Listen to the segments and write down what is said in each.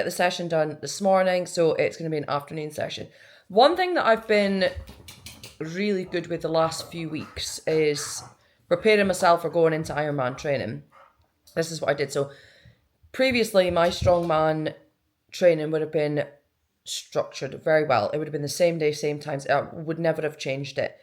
Get the session done this morning, so it's going to be an afternoon session. One thing that I've been really good with the last few weeks is preparing myself for going into Ironman training. This is what I did. So previously, my strongman training would have been structured very well. It would have been the same day, same times. I would never have changed it.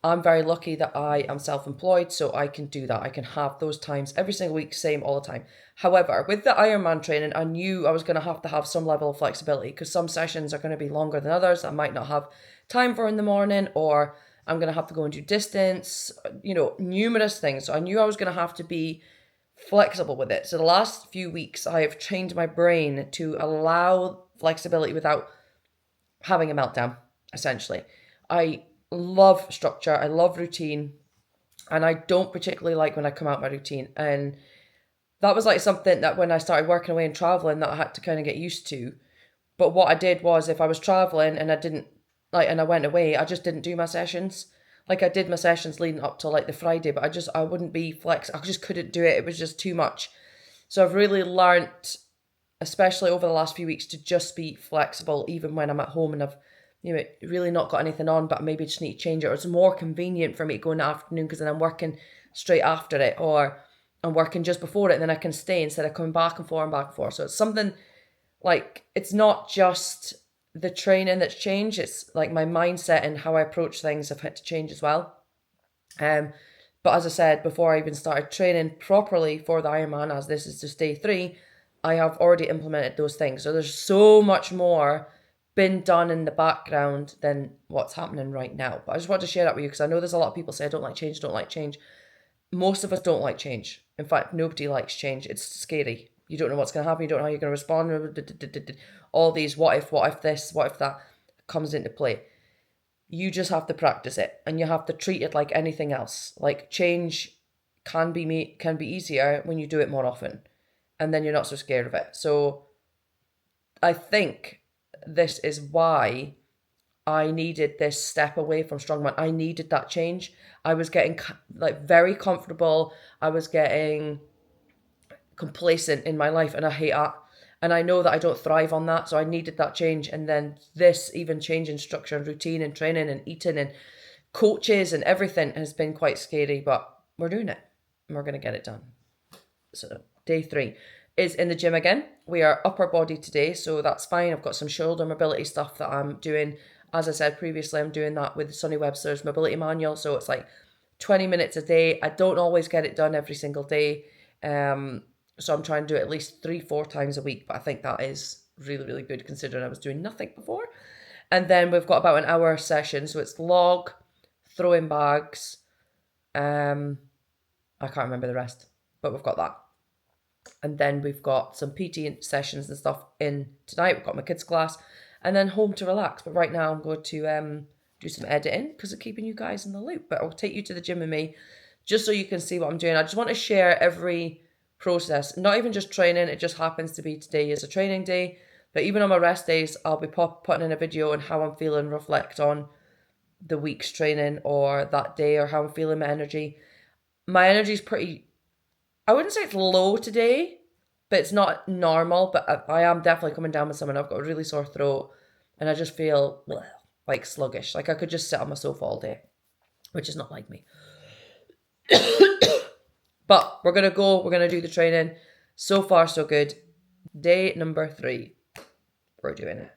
I'm very lucky that I am self-employed, so I can do that. I can have those times every single week, same all the time. However, with the Ironman training, I knew I was going to have some level of flexibility because some sessions are going to be longer than others. I might not have time for in the morning, or I'm going to have to go and do distance, numerous things. So I knew I was going to have to be flexible with it. So the last few weeks, I have trained my brain to allow flexibility without having a meltdown, essentially. I love structure, I love routine, and I don't particularly like when I come out my routine. And that was like something that when I started working away and traveling that I had to kind of get used to. But what I did was, if I was traveling and I went away, I just didn't do my sessions. Like, I did my sessions leading up to like the Friday, but I wouldn't be I just couldn't do it. It was just too much. So I've really learnt, especially over the last few weeks, to just be flexible even when I'm at home and I've really not got anything on, but maybe just need to change it. Or it's more convenient for me to go in the afternoon because then I'm working straight after it, or I'm working just before it, and then I can stay instead of coming back and forth and back and forth. So it's something like, it's not just the training that's changed, it's like my mindset and how I approach things have had to change as well. But as I said, before I even started training properly for the Ironman, as this is just day 3, I have already implemented those things. So there's so much more been done in the background than what's happening right now. But I just want to share that with you because I know there's a lot of people say, I don't like change. Most of us don't like change. In fact, nobody likes change. It's scary. You don't know what's going to happen. You don't know how you're going to respond. All these what if this, what if that comes into play. You just have to practice it, and you have to treat it like anything else. Like, change can be easier when you do it more often, and then you're not so scared of it. So I think this is why I needed this step away from strongman. I needed that change. I was getting like very comfortable. I was getting complacent in my life, and I hate that. And I know that I don't thrive on that. So I needed that change. And then this, even change in structure and routine and training and eating and coaches and everything, has been quite scary, but we're doing it and we're going to get it done. So day 3 is in the gym again. We are upper body today, so that's fine. I've got some shoulder mobility stuff that I'm doing. As I said previously, I'm doing that with Sonny Webster's mobility manual, so it's like 20 minutes a day. I don't always get it done every single day, so I'm trying to do it at least 3-4 times a week, but I think that is really, really good considering I was doing nothing before. And then we've got about an hour session, so it's log, throwing bags, I can't remember the rest, but we've got that. And then we've got some PT sessions and stuff in tonight. We've got my kids' class, and then home to relax. But right now I'm going to do some editing because of keeping you guys in the loop. But I'll take you to the gym with me just so you can see what I'm doing. I just want to share every process, not even just training. It just happens to be today is a training day. But even on my rest days, I'll be putting in a video on how I'm feeling, reflect on the week's training or that day, or how I'm feeling, my energy. My energy is pretty, I wouldn't say it's low today, but it's not normal. But I am definitely coming down with something. I've got a really sore throat and I just feel like sluggish. Like I could just sit on my sofa all day, which is not like me. But we're going to do the training. So far, so good. Day number 3, we're doing it.